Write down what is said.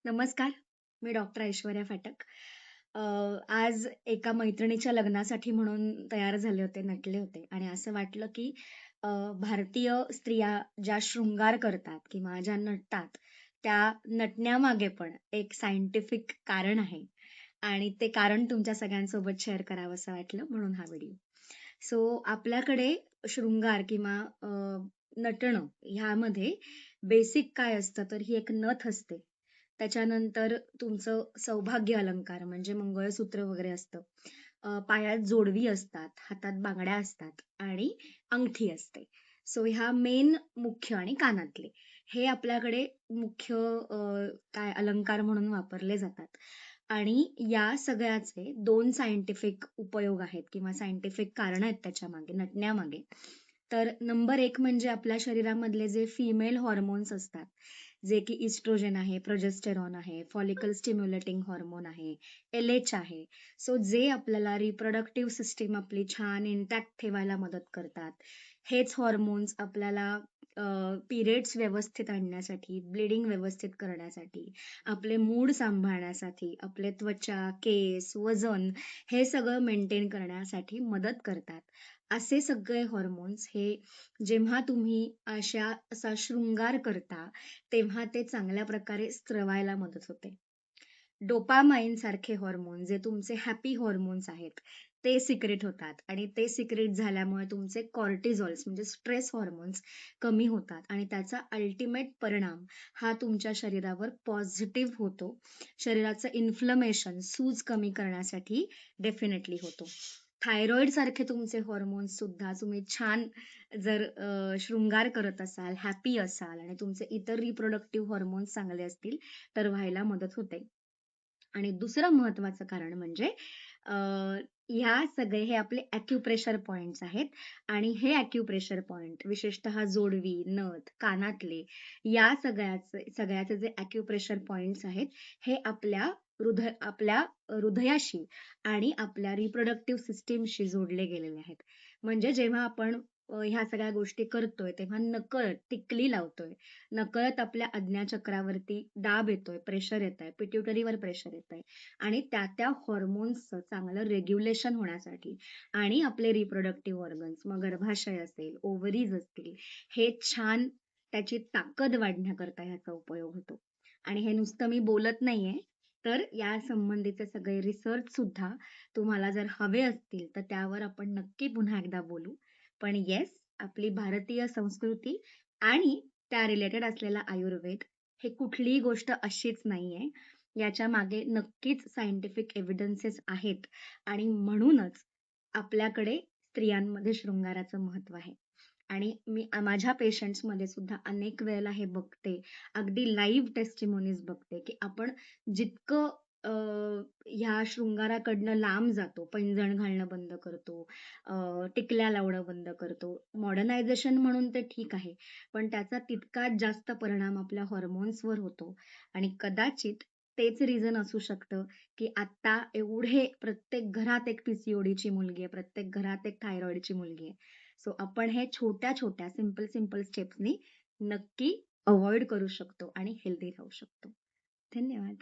नमस्कार. मी डॉक्टर ऐश्वर्या फाटक. अ, आज एका मैत्रिणीच्या लग्नासाठी म्हणून तयार झाले होते, नटले होते आणि असं वाटलं, की अ, भारतीय स्त्रिया ज्या शृंगार करतात किंवा ज्या नटतात, त्या नटण्यामागे पण एक सायंटिफिक कारण आहे आणि ते कारण तुमच्या सगळ्यांसोबत शेअर करावंसं वाटलं म्हणून हा व्हिडिओ. सो आपल्याकडे शृंगार किंवा नटणं ह्यामध्ये बेसिक काय असतं, तर ही एक नथ असते. त्याच्यानंतर तुमचं सौभाग्य अलंकार म्हणजे मंगळसूत्र वगैरे असतं. पायात जोडवी असतात, हातात बांगड्या असतात आणि अंगठी असते. सो ह्या मेन मुख्य आणि कानातले हे आपल्याकडे मुख्य काय अलंकार म्हणून वापरले जातात. आणि या सगळ्याचे 2 सायंटिफिक उपयोग आहेत किंवा सायंटिफिक कारणं आहेत त्याच्यामागे, नटण्यामागे. तर नंबर 1 म्हणजे आपल्या शरीरामधले जे फिमेल हॉर्मोन्स असतात, जे की इस्ट्रोजन आहे, प्रोजेस्टेरॉन आहे, फॉलिकल स्टिम्युलेटिंग हार्मोन आहे, एल-एच आहे. सो जे आपल्याला रिप्रोडक्टिव्ह सिस्टम आपली छान इंटॅक्ट ठेवायला मदत करतात. हेच हॉर्मोन्स आपल्याला पिरियड्स व्यवस्थित आणण्यासाठी, ब्लीडिंग व्यवस्थित करण्यासाठी, आपले मूड सांभाळण्यासाठी, आपले त्वचा, केस, वजन हे सगळं मेंटेन करण्यासाठी मदत करतात. असे सगळे हॉर्मोन्स हे जेव्हा तुम्ही असा शृंगार करता, तेव्हा ते चांगल्या प्रकारे स्त्रवायला मदत होते. डोपामाइन सारखे हॉर्मोन जे तुमचे हॅपी हॉर्मोन्स आहेत, ते सिक्रेट होतात आणि ते सिक्रेट झाल्यामुळे तुमचे कॉर्टिझॉल्स म्हणजे स्ट्रेस हॉर्मोन्स कमी होतात आणि त्याचा अल्टिमेट परिणाम हा तुमच्या शरीरावर पॉझिटिव्ह होतो. शरीराचं इन्फ्लमेशन, सूज कमी करण्यासाठी डेफिनेटली होतो. थायरॉईड सारखे तुमचे हॉर्मोन्स सुद्धा तुम्ही छान जर शृंगार करत असाल, हॅपी असाल आणि तुमचे इतर रिप्रोडक्टिव्ह हॉर्मोन्स चांगले असतील, तर व्हायला मदत होते. आणि दुसरं महत्वाचं कारण म्हणजे अ, ह्या सगळे हे आपले ॲक्युप्रेशर पॉइंट्स आहेत आणि हे ॲक्युप्रेशर पॉइंट विशेषतः जोडवी, नथ, कानातले या सगळ्याचे जे ॲक्युप्रेशर पॉइंट्स आहेत, हे आपल्या हृदयाशी आणि आपल्या रिप्रोडक्टिव्ह सिस्टमशी जोडले गेलेले आहेत. म्हणजे जेव्हा आपण ह्या सगळ्या गोष्टी करतोय, तेव्हा नकळत टिकली लावतोय. नकळत आपल्या आज्ञाचक्रावरती दाब येतोय, प्रेशर येतंय, पिट्युटरीवर प्रेशर येतंय आणि त्या हॉर्मोन्सचं चांगलं रेग्युलेशन होण्यासाठी आणि आपले रिप्रोडक्टिव्ह ऑर्गन्स मग गर्भाशय असेल, ओव्हरीज असतील, हे छान त्याची ताकद वाढण्याकरता ह्याचा उपयोग होतो. आणि हे नुसतं मी बोलत नाहीये, तर या संबंधीचे सगळे रिसर्च सुद्धा तुम्हाला जर हवे असतील, तर त्यावर आपण नक्की पुन्हा एकदा बोलू. पण येस, आपली भारतीय संस्कृती आणि त्या रिलेटेड असलेला आयुर्वेद हे कुठलीही गोष्ट अशीच नाहीये. याच्या मागे नक्कीच सायंटिफिक एव्हिडन्सेस आहेत आणि म्हणूनच आपल्याकडे स्त्रियांमध्ये शृंगाराचं महत्त्व आहे. आणि मी माझ्या पेशंट्समध्ये सुद्धा अनेक वेळेला हे बघते. अगदी लाईव्ह टेस्टिमोनीज बघते, की आपण जितकं ह्या शृंगाराकडनं लांब जातो, पैंजण घालणं बंद करतो, टिकल्या लावणं बंद करतो. मॉडर्नायझेशन म्हणून ते ठीक आहे. पण त्याचा तितकाच जास्त परिणाम आपल्या हॉर्मोन्सवर होतो आणि कदाचित तेच रिझन असू शकतं, की आता एवढे प्रत्येक घरात एक पी मुलगी आहे, प्रत्येक घरात एक थायरॉइडची मुलगी आहे. सो आपण हे छोट्या-छोट्या, सिंपल स्टेप्सनी नक्की अव्हॉइड करू शकतो आणि हेल्दी राहू शकतो. धन्यवाद.